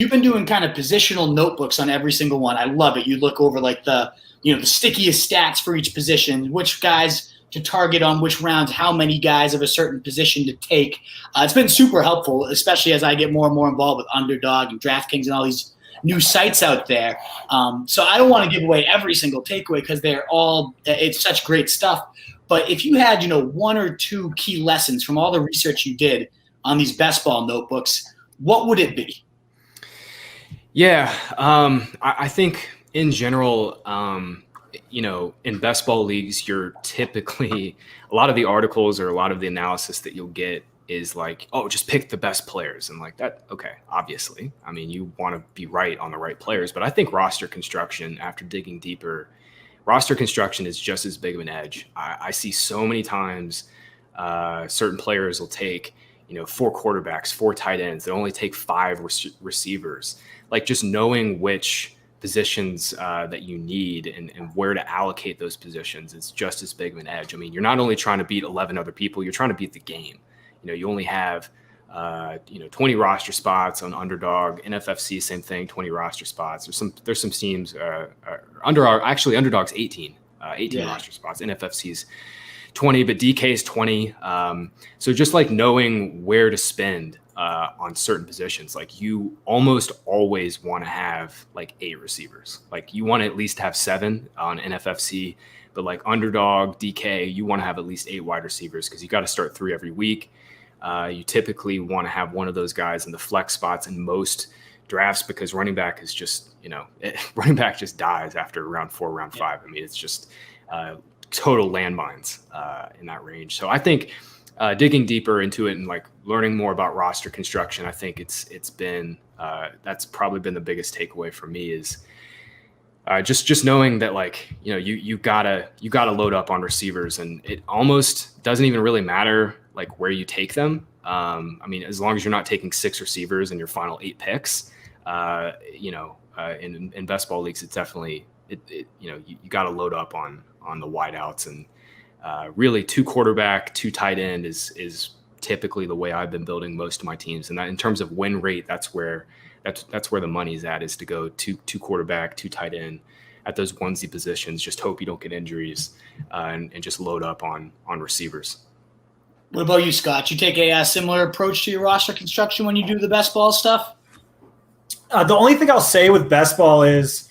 You've been doing kind of positional notebooks on every single one. I love it. You look over like the stickiest stats for each position, which guys to target on which rounds, how many guys of a certain position to take. It's been super helpful, especially as I get more and more involved with Underdog and DraftKings and all these new sites out there. So I don't want to give away every single takeaway because it's such great stuff. But if you had, one or two key lessons from all the research you did on these best ball notebooks, what would it be? Yeah, I think in general, in best ball leagues, you're typically a lot of the articles or a lot of the analysis that you'll get is like, oh, just pick the best players. And like that, okay, obviously. I mean, you want to be right on the right players. But I think roster construction, after digging deeper, roster construction is just as big of an edge. I see so many times certain players will take, 4 quarterbacks, 4 tight ends. They only take 5 receivers. Like just knowing which positions that you need and where to allocate those positions is just as big of an edge. I mean, you're not only trying to beat 11 other people, you're trying to beat the game. You only have, 20 roster spots on Underdog. NFFC, same thing, 20 roster spots. There's some teams, Underdog's 18 roster spots. NFFC's 20, but DK's 20. So just like knowing where to spend on certain positions, like you almost always want to have like 8 receivers. Like you want to at least have 7 on NFFC, but like Underdog, DK, you want to have at least 8 wide receivers because you got to start 3 every week. You typically want to have one of those guys in the flex spots in most drafts because running back is just, running back just dies after round 4, round 5. I mean, it's just total landmines in that range. So I think digging deeper into it and like learning more about roster construction, I think it's been that's probably been the biggest takeaway for me is just knowing that like you gotta load up on receivers, and it almost doesn't even really matter like where you take them. I mean, as long as you're not taking 6 receivers in your final 8 picks, in best ball leagues, it's definitely you got to load up on the wideouts, and really 2 quarterback, 2 tight end is typically the way I've been building most of my teams. And that in terms of win rate, that's where the money's at, is to go 2 quarterback, 2 tight end at those onesie positions. Just hope you don't get injuries and just load up on receivers. What about you, Scott? You take a similar approach to your roster construction when you do the best ball stuff? The only thing I'll say with best ball is,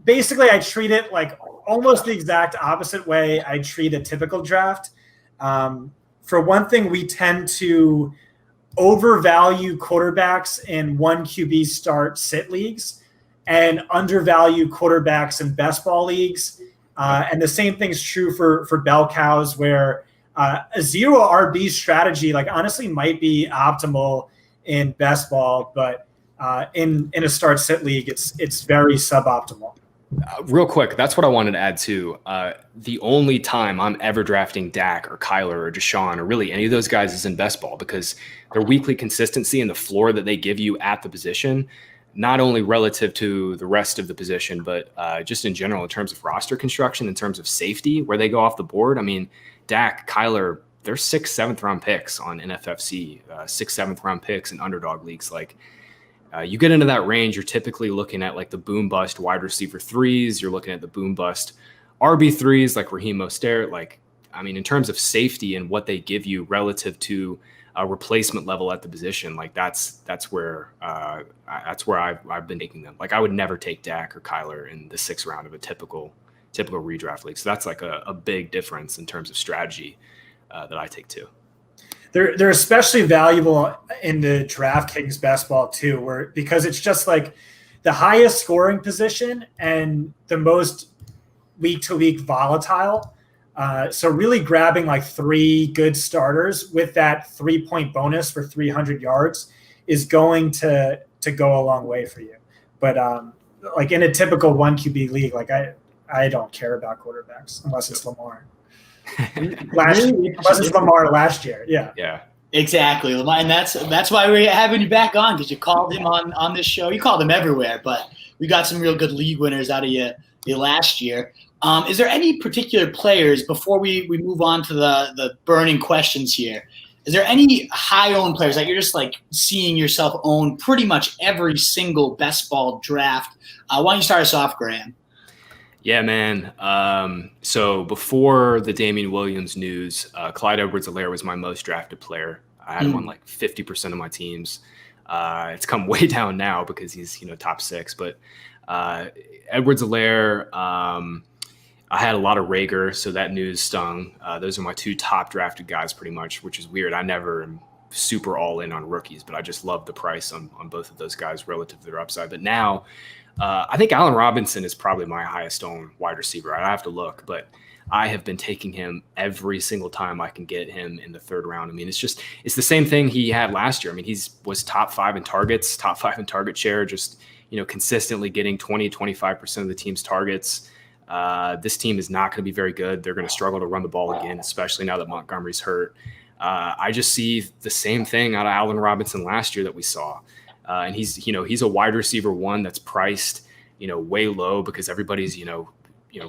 basically I treat it like almost the exact opposite way I treat a typical draft. For one thing, we tend to overvalue quarterbacks in 1 QB start sit leagues and undervalue quarterbacks in best ball leagues. And the same thing's true for bell cows, where a 0 RB strategy, like honestly might be optimal in best ball, but in a start sit league, it's very suboptimal. Real quick, that's what I wanted to add too. The only time I'm ever drafting Dak or Kyler or Deshaun or really any of those guys is in best ball, because their weekly consistency and the floor that they give you at the position, not only relative to the rest of the position, but just in general in terms of roster construction, in terms of safety, where they go off the board. I mean, Dak, Kyler, they're 6th, 7th round picks on NFFC, 6th, 7th round picks in underdog leagues. Like you get into that range, you're typically looking at like the boom bust wide receiver 3s. You're looking at the boom bust RB 3s like Raheem Mostert. Like, I mean, in terms of safety and what they give you relative to a replacement level at the position, like that's where I've been taking them. Like I would never take Dak or Kyler in the 6th round of a typical redraft league. So that's like a big difference in terms of strategy that I take too. They're especially valuable in the DraftKings best ball too, because it's just like the highest scoring position and the most week to week volatile. So really grabbing like 3 good starters with that 3-point bonus for 300 yards is going to go a long way for you. But like in a typical 1 QB league, like I don't care about quarterbacks unless it's Lamar. Unless it's Lamar last year. Yeah. Exactly. And that's why we're having you back on, because you called him on this show. You called him everywhere, but we got some real good league winners out of you last year. Is there any particular players, before we move on to the burning questions here, Is there any high-owned players that you're just like seeing yourself own pretty much every single best ball draft? Why don't you start us off, Graham? Yeah, man. So before the Damian Williams news, Clyde Edwards-Helaire was my most drafted player. I had him on like 50% of my teams. It's come way down now because he's, top 6. But Edwards-Helaire, I had a lot of Rager, so that news stung. Those are my 2 top drafted guys pretty much, which is weird. I never am super all in on rookies, but I just love the price on both of those guys relative to their upside. But now I think Allen Robinson is probably my highest owned wide receiver. I have to look, but I have been taking him every single time I can get him in the 3rd round. I mean, it's the same thing he had last year. I mean, was top 5 in targets, top 5 in target share, just, consistently getting 20-25% of the team's targets. This team is not going to be very good. They're going to struggle to run the ball again, especially now that Montgomery's hurt. I just see the same thing out of Allen Robinson last year that we saw. And he's a wide receiver 1 that's priced, way low because everybody's,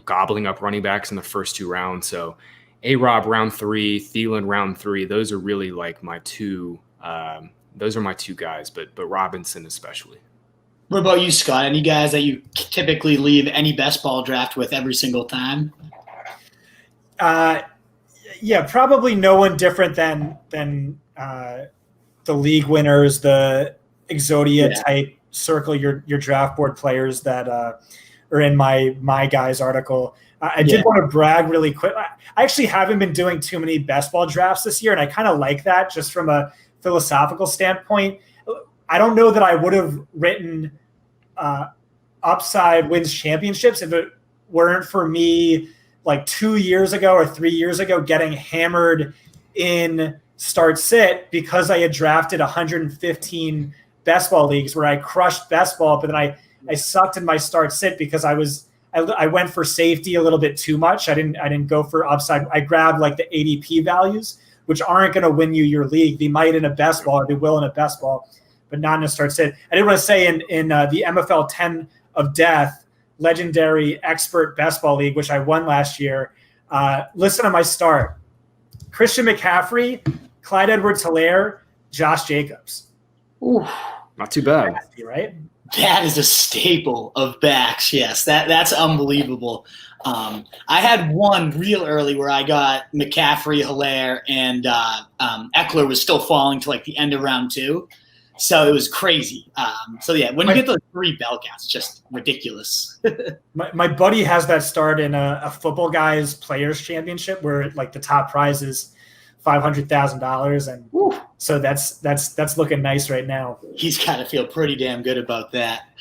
gobbling up running backs in the first 2 rounds. So A-Rob round 3, Thielen round 3, those are really like my 2, those are my 2 guys, but Robinson especially. What about you, Scott? Any guys that you typically leave any best ball draft with every single time? Yeah, probably no one different than the league winners, the Exodia type circle your draft board players that are in my guys article. I did want to brag really quick. I actually haven't been doing too many best ball drafts this year, and I kind of like that just from a philosophical standpoint. I don't know that I would have written upside wins championships if it weren't for me like 2 years ago or 3 years ago getting hammered in start sit because I had drafted 115 best ball leagues where I crushed best ball, but then I sucked in my start sit because I went for safety a little bit too much. I didn't go for upside. I grabbed like the ADP values, which aren't going to win you your league. They might in a best ball, or they will in a best ball, but not in a start sit. I did want to say in the MFL 10 of Death, legendary expert best ball league, which I won last year, listen to my start. Christian McCaffrey, Clyde Edwards-Helaire, Josh Jacobs. Ooh, not too bad. Nasty, right? That is a staple of backs. Yes, that's unbelievable. I had one real early where I got McCaffrey, Helaire, and Eckler was still falling to like the end of round 2. So it was crazy. When you get those 3 Bellcats, just ridiculous. my buddy has that start in a Football Guys Players Championship where like the top prize is $500,000, and so that's looking nice right now. He's got to feel pretty damn good about that.